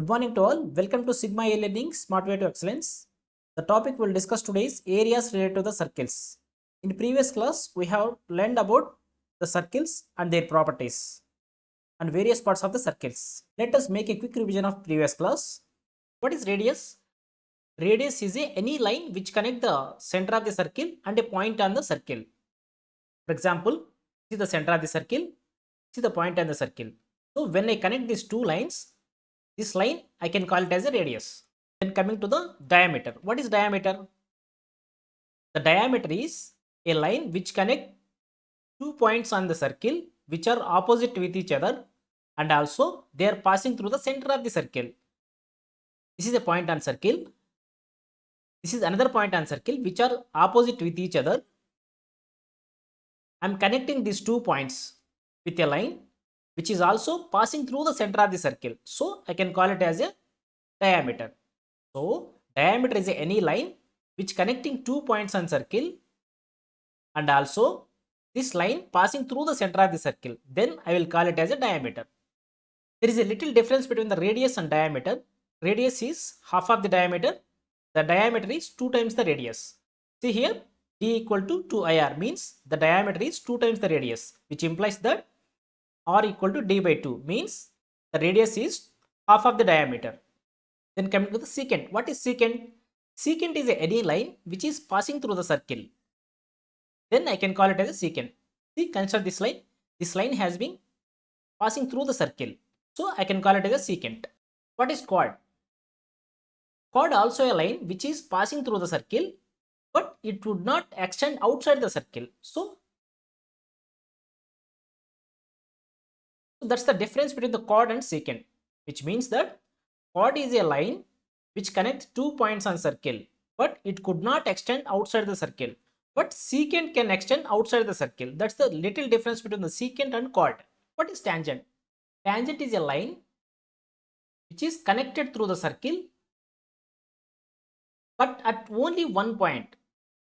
morning to all. Welcome to Sigma e-Learning Smart Way to Excellence. The topic we'll discuss today is areas related to the circles. In the previous class, we have learned about the circles and their properties and various parts of the circles. Let us make a quick revision of previous class. What is radius? Radius is any line which connect the center of the circle and a point on the circle. For example, see the center of the circle, see the point on the circle. So when I connect these two lines, this line I can call it as a radius. Then coming to the diameter. What is diameter? The diameter is a line which connect two points on the circle which are opposite with each other, and also they are passing through the center of the circle. This is a point on circle. This is another point on circle which are opposite with each other. I am connecting these 2 points with a line which is also passing through the center of the circle. So I can call it as a diameter. So diameter is any line which connecting 2 points on circle, and also this line passing through the center of the circle. Then I will call it as a diameter. There is a little difference between the radius and diameter. Radius is half of the diameter. The diameter is 2 times the radius. See here, d equal to 2ir means the diameter is 2 times the radius, which implies that r equal to d by 2 means the radius is half of the diameter. Then coming to the secant. What is secant? Secant is any line which is passing through the circle. Then I can call it as a secant. See, consider this line. This line has been passing through the circle. So I can call it as a secant. What is chord? Chord also a line which is passing through the circle, but it would not extend outside the circle. So that's the difference between the chord and secant, which means that chord is a line which connects 2 points on circle, but it could not extend outside the circle. But secant can extend outside the circle. That's the little difference between the secant and chord. What is tangent? Tangent is a line which is connected through the circle, but at only one point.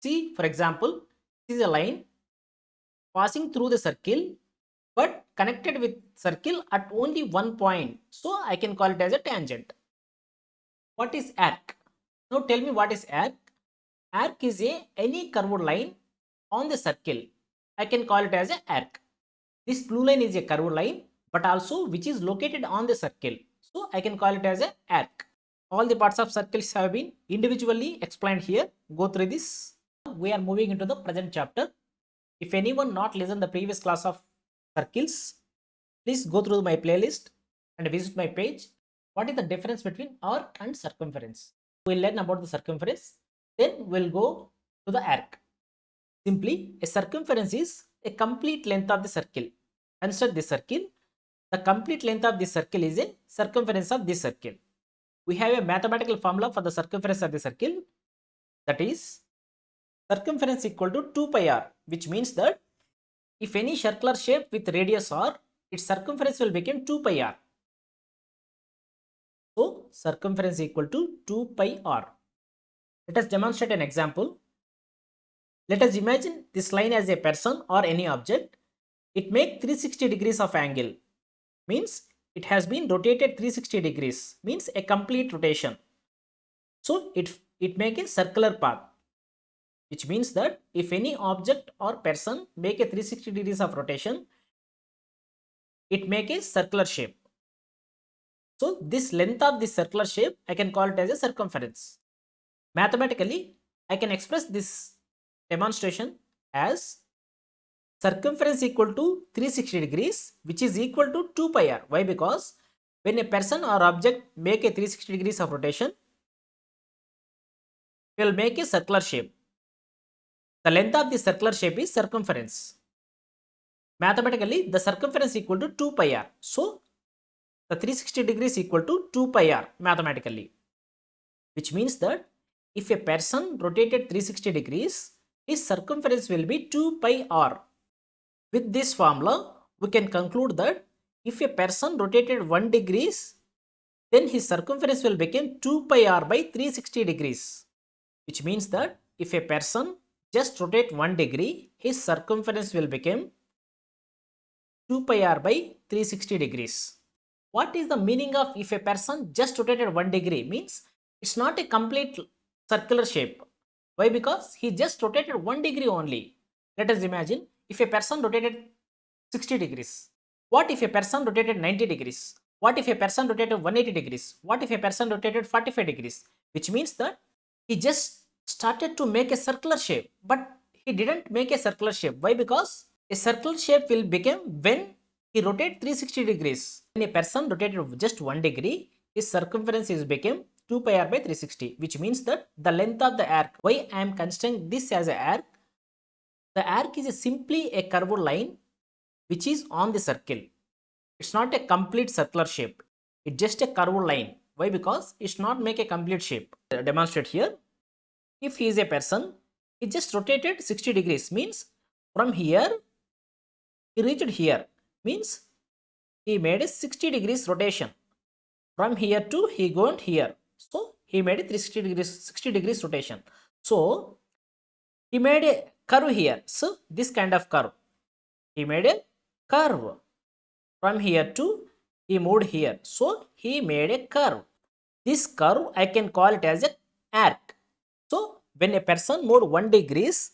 See, for example, this is a line passing through the circle, but connected with circle at only one point. So I can call it as a tangent. What is arc? Now tell me, what is arc? Arc is any curved line on the circle. I can call it as a arc. This blue line is a curved line, but also which is located on the circle. So I can call it as a arc. All the parts of circles have been individually explained here. Go through this. We are moving into the present chapter. If anyone not listened the previous class of circles, please go through my playlist and visit my page. What is the difference between arc and circumference? We'll learn about the circumference. Then we'll go to the arc. Simply, a circumference is a complete length of the circle. Consider this circle. The complete length of this circle is a circumference of this circle. We have a mathematical formula for the circumference of the circle. That is circumference equal to 2 pi r, which means that if any circular shape with radius r, its circumference will become 2 pi r. So circumference equal to 2 pi r. Let us demonstrate an example. Let us imagine this line as a person or any object. It makes 360 degrees of angle. Means it has been rotated 360 degrees. Means a complete rotation. So it makes a circular path. Which means that if any object or person make a 360 degrees of rotation, it make a circular shape. So this length of this circular shape, I can call it as a circumference. Mathematically, I can express this demonstration as circumference equal to 360 degrees, which is equal to 2 pi r. Why? Because when a person or object make a 360 degrees of rotation, it will make a circular shape. The length of the circular shape is circumference. Mathematically, the circumference equal to 2 pi r. So the 360 degrees equal to 2 pi r mathematically, which means that if a person rotated 360 degrees, his circumference will be 2 pi r. With this formula, we can conclude that if a person rotated 1 degrees, then his circumference will become 2 pi r by 360 degrees, which means that if a person just rotate 1 degree, his circumference will become 2 pi r by 360 degrees. What is the meaning of if a person just rotated 1 degree? Means it's not a complete circular shape. Why? Because he just rotated 1 degree only. Let us imagine if a person rotated 60 degrees. What if a person rotated 90 degrees? What if a person rotated 180 degrees? What if a person rotated 45 degrees? Which means that he just started to make a circular shape, but he didn't make a circular shape. Why? Because a circular shape will become when he rotates 360 degrees. When a person rotated just 1 degree, his circumference is became 2 pi r by 360, which means that the length of the arc. Why I am considering this as an arc? The arc is simply a curved line which is on the circle. It's not a complete circular shape. It's just a curved line. Why? Because it's not make a complete shape. Demonstrate here. If he is a person, he just rotated 60 degrees. Means from here, he reached here. Means he made a 60 degrees rotation. From here to he gone here. So he made a 360 degrees, 60 degrees rotation. So he made a curve here. So this kind of curve. He made a curve. From here to he moved here. So he made a curve. This curve I can call it as an arc. So when a person moved 1 degrees,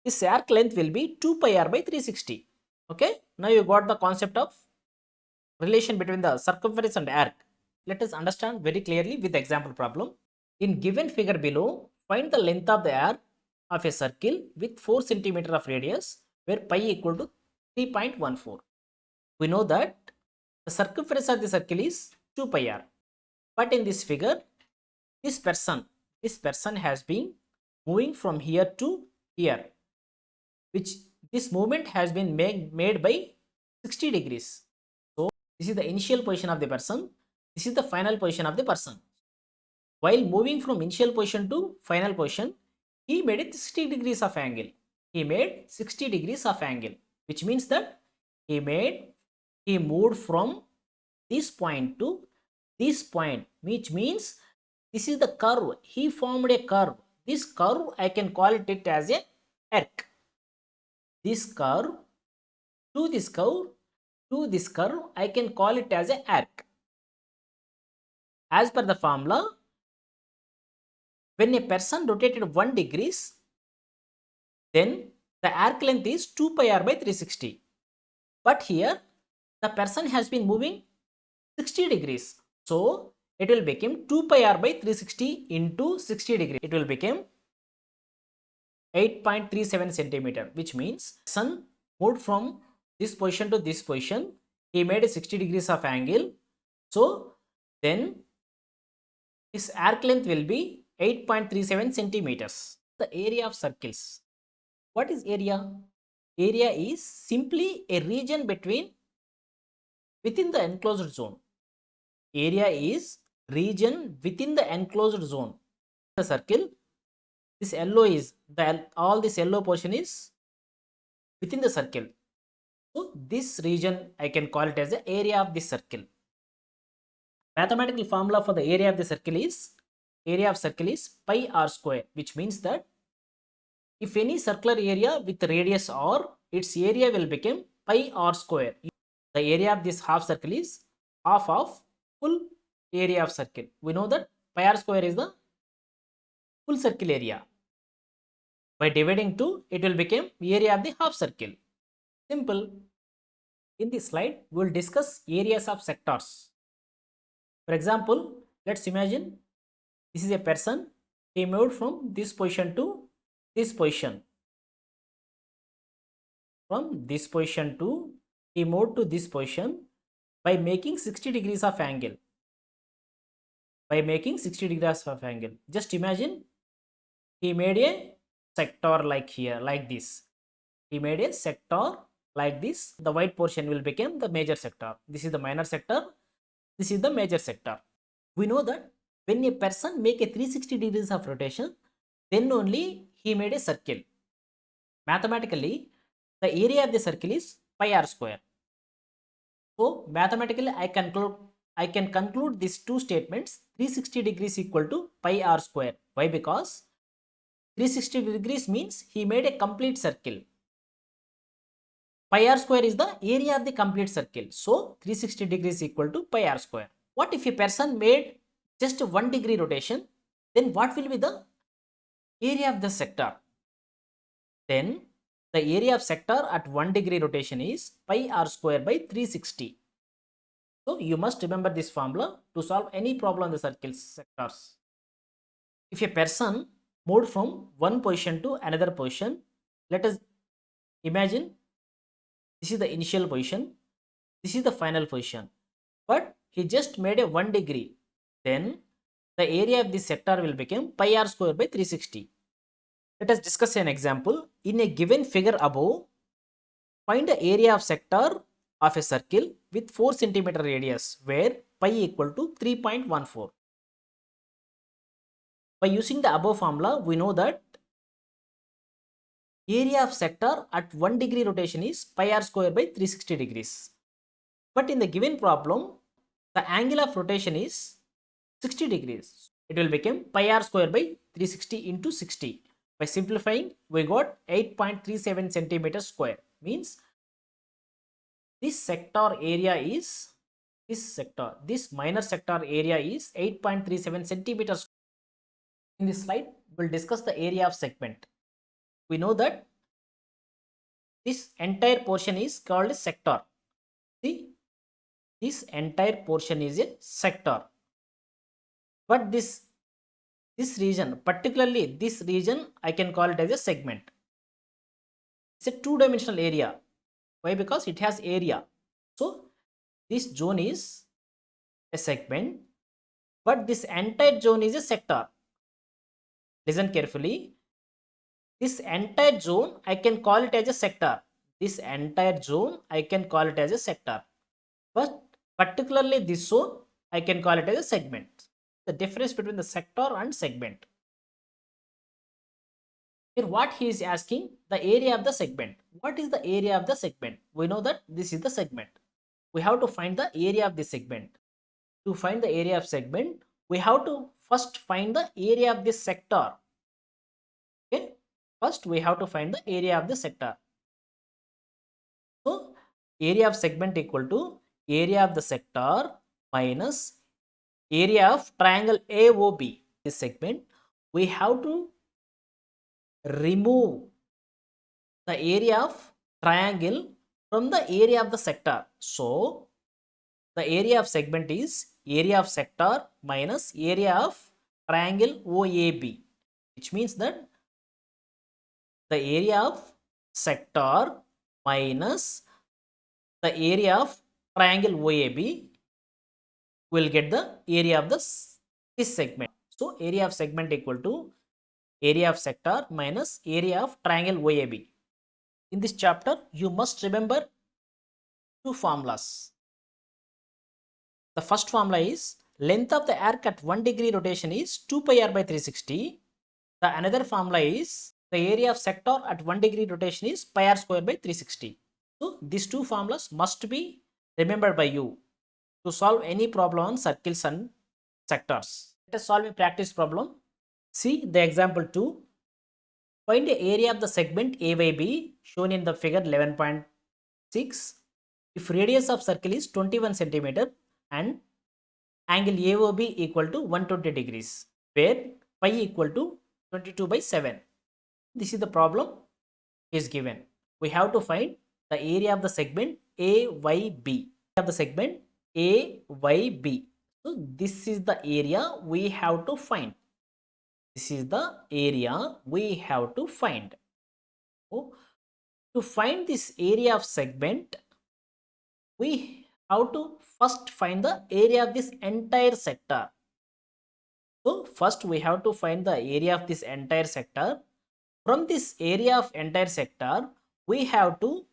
his arc length will be 2 pi r by 360. Okay. Now you got the concept of relation between the circumference and arc. Let us understand very clearly with the example problem. In given figure below, find the length of the arc of a circle with 4 cm of radius where pi equal to 3.14. We know that the circumference of the circle is 2 pi r. But in this figure, this person has been moving from here to here, which this movement has been made by 60 degrees. So this is the initial position of the person. This is the final position of the person. While moving from initial position to final position, he made it 60 degrees of angle. He made 60 degrees of angle, which means that he moved from this point to this point, which means this is the curve. He formed a curve. This curve I can call it as a arc. This curve to this curve to this curve I can call it as a arc. As per the formula, when a person rotated 1 degrees, then the arc length is 2 pi r by 360. But here the person has been moving 60 degrees. So it will become 2 pi r by 360 into 60 degrees. It will become 8.37 centimeter, which means sun moved from this position to this position. He made a 60 degrees of angle. So then his arc length will be 8.37 centimeters. The area of circles. What is area? Area is simply a region within the enclosed zone. Area is region within the enclosed zone. The circle, this yellow is all this yellow portion is within the circle. So this region I can call it as the area of this circle. Mathematical formula for the area of the circle is pi r square, which means that if any circular area with radius r, its area will become pi r square. The area of this half circle is half of full area of circle. We know that pi r square is the full circle area. By dividing 2, it will become area of the half circle. Simple. In this slide, we will discuss areas of sectors. For example, let's imagine this is a person. He moved from this position to this position. From this position to he moved to this position by making 60 degrees of angle. By making 60 degrees of angle. Just imagine he made a sector like here, like this. He made a sector like this. The white portion will become the major sector. This is the minor sector. This is the major sector. We know that when a person make a 360 degrees of rotation, then only he made a circle. Mathematically, the area of the circle is pi r square. So mathematically, I can conclude these two statements. 360 degrees equal to pi r square. Why? Because 360 degrees means he made a complete circle. pi r square is the area of the complete circle. So 360 degrees equal to pi r square. What if a person made just 1 degree rotation? Then what will be the area of the sector? Then the area of sector at 1 degree rotation is pi r square by 360. So you must remember this formula to solve any problem in the circle sectors. If a person moved from one position to another position, let us imagine this is the initial position, this is the final position, but he just made a 1 degree, then the area of this sector will become pi r square by 360. Let us discuss an example. In a given figure above, find the area of sector of a circle with 4 centimeter radius where pi equal to 3.14. By using the above formula, we know that area of sector at 1 degree rotation is pi r square by 360 degrees. But in the given problem, the angle of rotation is 60 degrees. It will become pi r square by 360 into 60. By simplifying, we got 8.37 centimeters square. Means this sector area is this minor sector area is 8.37 centimeters. In this slide, we'll discuss the area of segment. We know that this entire portion is called a sector. See, this entire portion is a sector. But this region, particularly this region, I can call it as a segment. It's a two-dimensional area. Why? Because it has area. So this zone is a segment, but this entire zone is a sector. Listen carefully. This entire zone, I can call it as a sector. This entire zone, I can call it as a sector. But particularly this zone, I can call it as a segment. The difference between the sector and segment. Here what he is asking, the area of the segment. What is the area of the segment? We know that this is the segment. We have to find the area of the segment. To find the area of segment, we have to first find the area of this sector. Okay, first we have to find the area of the sector. So area of segment equal to area of the sector minus area of triangle AOB. This segment, we have to remove the area of triangle from the area of the sector. So the area of segment is area of sector minus area of triangle OAB, which means that the area of sector minus the area of triangle OAB will get the area of this segment. So area of segment equal to area of sector minus area of triangle OAB. In this chapter, you must remember two formulas. The first formula is length of the arc at 1 degree rotation is 2 pi r by 360. The another formula is the area of sector at 1 degree rotation is pi r square by 360. So these two formulas must be remembered by you to solve any problem on circles and sectors. Let us solve a practice problem. See the example 2. Find the area of the segment AYB shown in the figure 11.6. If radius of circle is 21 centimeter and angle AOB equal to 120 degrees, where pi equal to 22 by 7. This is the problem is given. We have to find the area of the segment AYB. Of the segment AYB. So this is the area we have to find. This is the area we have to find. So, to find this area of segment, we have to first find the area of this entire sector. So first we have to find the area of this entire sector. From this area of entire sector, we have to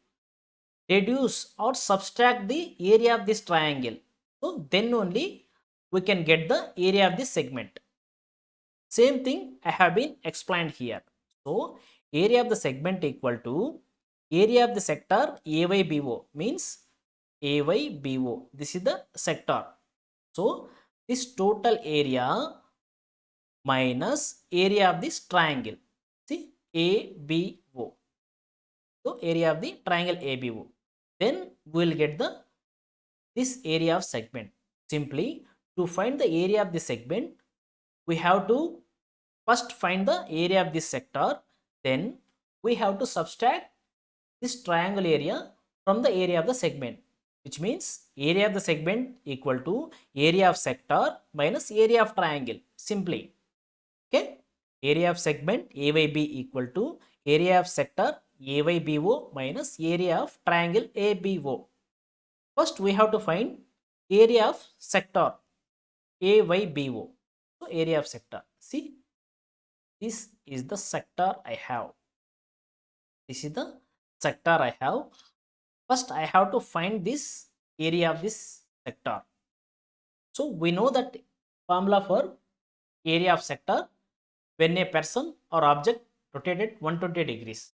deduce or subtract the area of this triangle. So then only we can get the area of this segment. Same thing I have been explained here. So area of the segment equal to area of the sector AYBO, means AYBO. This is the sector. So this total area minus area of this triangle. See, ABO. So area of the triangle ABO. Then we will get this area of segment. Simply, to find the area of the segment, we have to first find the area of this sector. Then we have to subtract this triangle area from the area of the segment, which means area of the segment equal to area of sector minus area of triangle. Simply, okay, area of segment AYB equal to area of sector AYBO minus area of triangle ABO. First we have to find area of sector AYBO. So area of sector, see, this is the sector I have. This is the sector I have. First I have to find this area of this sector. So we know that formula for area of sector when a person or object rotated 120 degrees,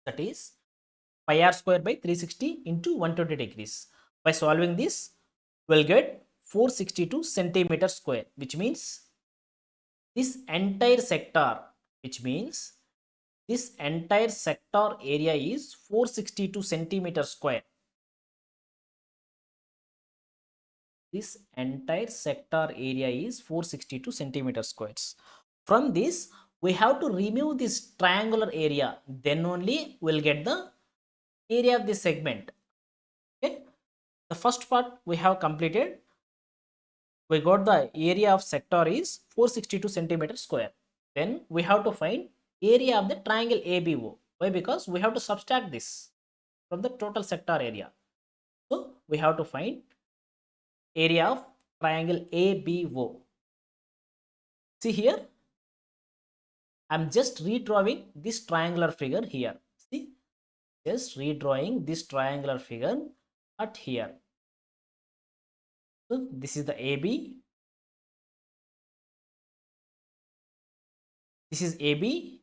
that is pi r square by 360 into 120 degrees. By solving this, we'll get 462 centimeter square, which means this entire sector, area is 462 centimeter square. This entire sector area is 462 centimeter squares. From this, we have to remove this triangular area. Then only we'll get the area of this segment. Okay. The first part we have completed. We got the area of sector is 462 centimeter square. Then we have to find area of the triangle ABO. Why? Because we have to subtract this from the total sector area. So we have to find area of triangle ABO. See here, I'm just redrawing this triangular figure here. See, just redrawing this triangular figure at here. So this is the AB. This is AB.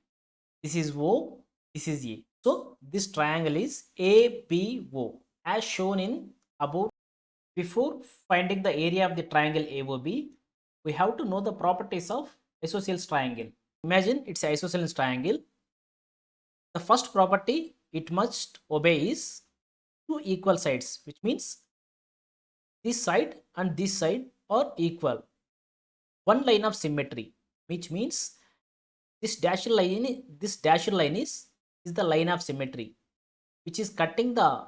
This is O. This is A. So this triangle is ABO as shown in above. Before finding the area of the triangle AOB, we have to know the properties of isosceles triangle. Imagine it's an isosceles triangle. The first property it must obey is two equal sides, which means this side and this side are equal. One line of symmetry, which means this dashed line is the line of symmetry, which is cutting the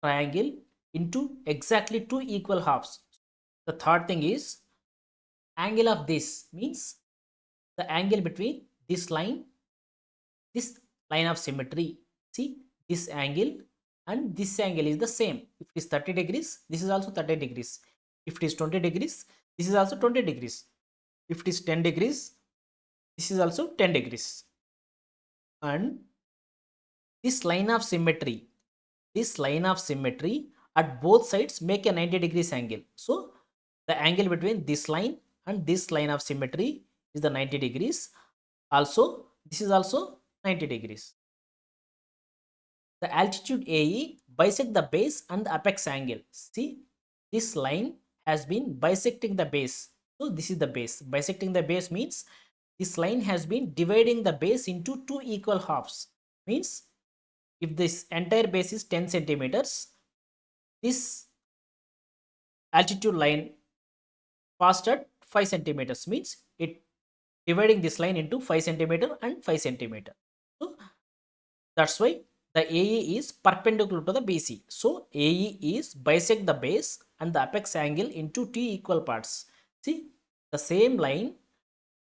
triangle into exactly two equal halves. The third thing is angle of this, means the angle between this line of symmetry. See, this angle and this angle is the same. If it is 30 degrees, this is also 30 degrees. If it is 20 degrees, this is also 20 degrees. If it is 10 degrees, this is also 10 degrees. And this line of symmetry at both sides make a 90 degrees angle. So the angle between this line and this line of symmetry is the 90 degrees. Also, this is also 90 degrees. The altitude AE bisect the base and the apex angle. See, this line has been bisecting the base. So this is the base. Bisecting the base means this line has been dividing the base into two equal halves. Means if this entire base is 10 centimeters, this altitude line passed at 5 centimeters, means it dividing this line into 5 centimeter and 5 centimeter. So that's why the AE is perpendicular to the BC. So AE is bisect the base and the apex angle into two equal parts. See, the same line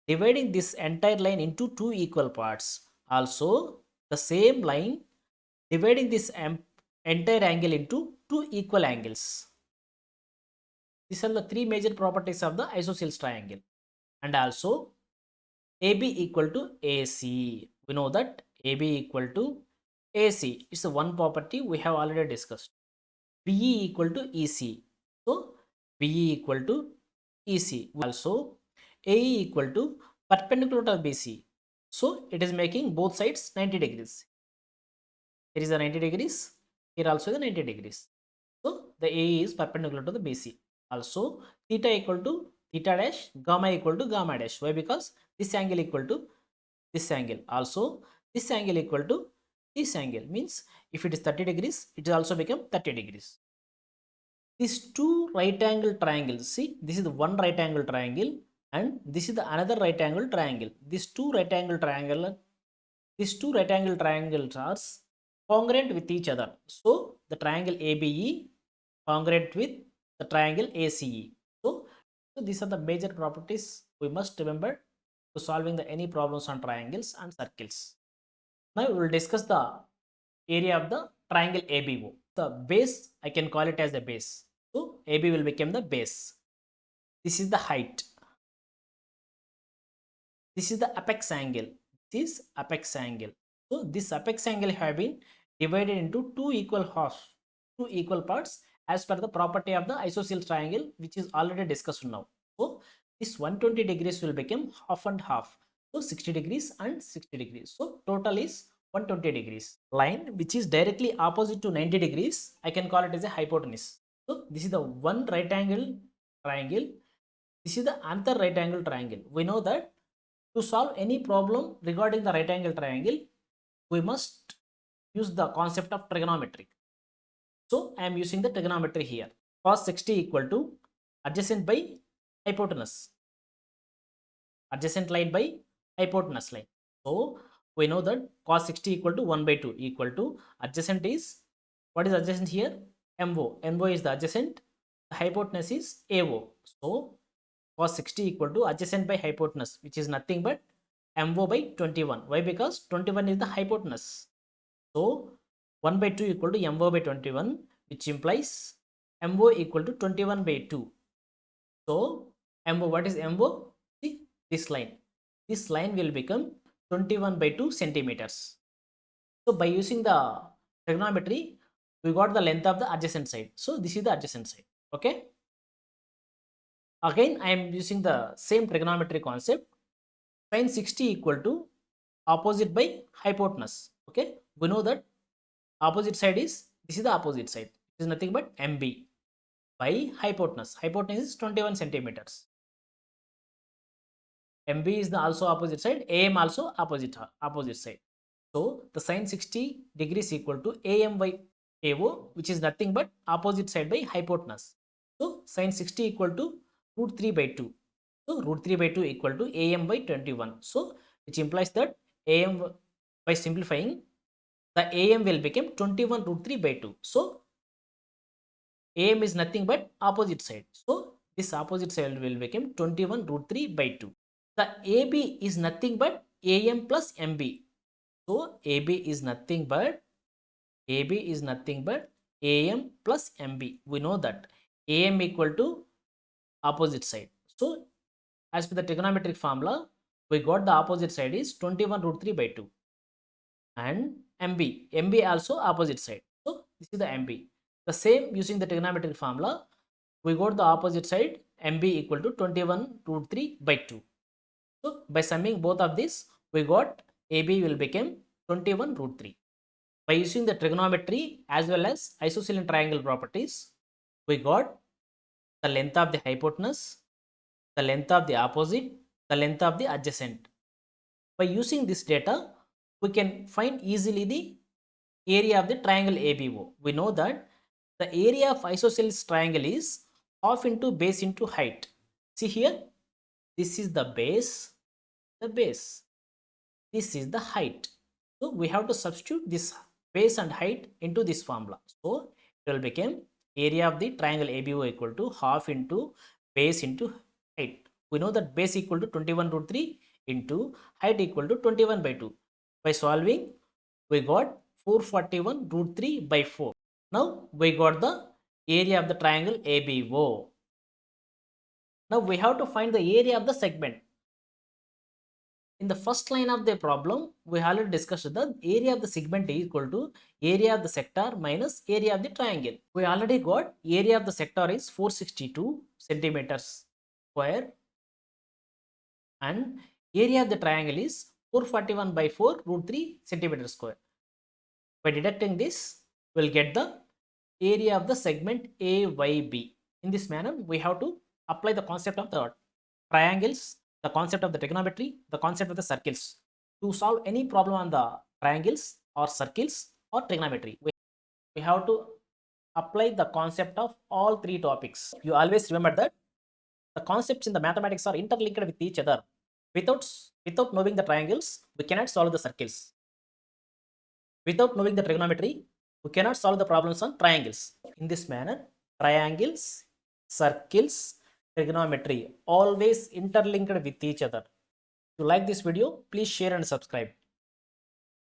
dividing this entire line into two equal parts. Also, the same line dividing this entire angle into two equal angles. These are the three major properties of the isosceles triangle. And also AB equal to AC. We know that AB equal to AC. It's the one property we have already discussed. BE equal to EC. So BE equal to EC. Also AE equal to perpendicular to BC. So it is making both sides 90 degrees. Here is the 90 degrees. Here also the 90 degrees. So the AE is perpendicular to the BC. Also theta equal to theta dash, gamma equal to gamma dash. Why? Because this angle equal to this angle. Also this angle equal to this angle, means if it is 30 degrees, it will also become 30 degrees. These two right angle triangles, see, this is the one right angle triangle and this is the another right angle triangle. These two right angle triangles are congruent with each other. So the triangle ABE congruent with the triangle ACE. So these are the major properties we must remember to solving any problems on triangles and circles. Now we will discuss the area of the triangle ABO. The base, I can call it as the base. So AB will become the base. This is the height. This is the apex angle. This is apex angle. So this apex angle have been divided into two equal parts as per the property of the isosceles triangle, which is already discussed now. So this 120 degrees will become half and half. So 60 degrees and 60 degrees. So total is 120 degrees. Line which is directly opposite to 90 degrees, I can call it as a hypotenuse. So this is the one right angle triangle. This is the another right angle triangle. We know that to solve any problem regarding the right angle triangle, we must use the concept of trigonometry. So I am using the trigonometry here. Cos 60 equal to adjacent by hypotenuse. Adjacent line by hypotenuse line. So we know that cos 60 equal to 1 by 2 equal to adjacent is, what is adjacent here? MO. MO is the adjacent. The hypotenuse is AO. So cos 60 equal to adjacent by hypotenuse, which is nothing but MO by 21. Why? Because 21 is the hypotenuse. So 1 by 2 equal to MO by 21, which implies MO equal to 21 by 2. So MO, what is MO? See this line. This line will become 21 by 2 centimeters. So by using the trigonometry, we got the length of the adjacent side. So this is the adjacent side. Okay. Again, I am using the same trigonometry concept. Sin 60 equal to opposite by hypotenuse. Okay. We know that opposite side is, this is the opposite side. It is nothing but MB by hypotenuse. Hypotenuse is 21 centimeters. MB is the also opposite side. AM also opposite side. So the sin 60 degrees equal to AM by AO, which is nothing but opposite side by hypotenuse. So sin 60 equal to root 3 by 2. So root 3 by 2 equal to AM by 21. So which implies that AM, by simplifying, the AM will become 21 root 3 by 2. So AM is nothing but opposite side. So this opposite side will become 21 root 3 by 2. The AB is nothing but AM plus MB. So AB is nothing but AM plus MB. We know that AM equal to opposite side. So as per the trigonometric formula, we got the opposite side is 21 root 3 by 2 and MB also opposite side. So this is the MB. The same using the trigonometric formula, we got the opposite side MB equal to 21 root 3 by 2. So by summing both of this, we got AB will become 21 root 3. By using the trigonometry as well as isosceles triangle properties, we got the length of the hypotenuse, the length of the opposite, the length of the adjacent. By using this data, we can find easily the area of the triangle ABO. We know that the area of isosceles triangle is half into base into height. See here, this is the base, this is the height. So we have to substitute this base and height into this formula. So it will become area of the triangle ABO equal to half into base into height. We know that base equal to 21 root 3 into height equal to 21 by 2. By solving, we got 441 root 3 by 4. Now we got the area of the triangle ABO. Now we have to find the area of the segment. In the first line of the problem, we already discussed the area of the segment is equal to area of the sector minus area of the triangle. We already got area of the sector is 462 centimeters square and area of the triangle is 441 by 4 root 3 centimeters square. By deducting this, we will get the area of the segment AYB. In this manner, we have to apply the concept of the triangles, the concept of the trigonometry, the concept of the circles To solve any problem on the triangles or circles or trigonometry, we have to apply the concept of all three topics. You always remember that the concepts in the mathematics are interlinked with each other. Without knowing the triangles, we cannot solve the circles. Without knowing the trigonometry, we cannot solve the problems on triangles. In this manner, triangles, circles, trigonometry always interlinked with each other. If you like this video, please share and subscribe.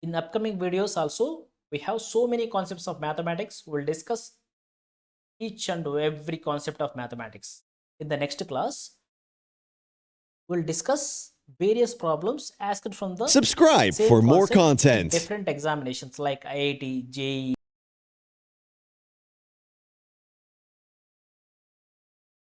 In upcoming videos also, we have so many concepts of mathematics. We will discuss each and every concept of mathematics. In the next class, we will discuss various problems asked from the Subscribe same for more concept in content. different examinations like IIT, JEE,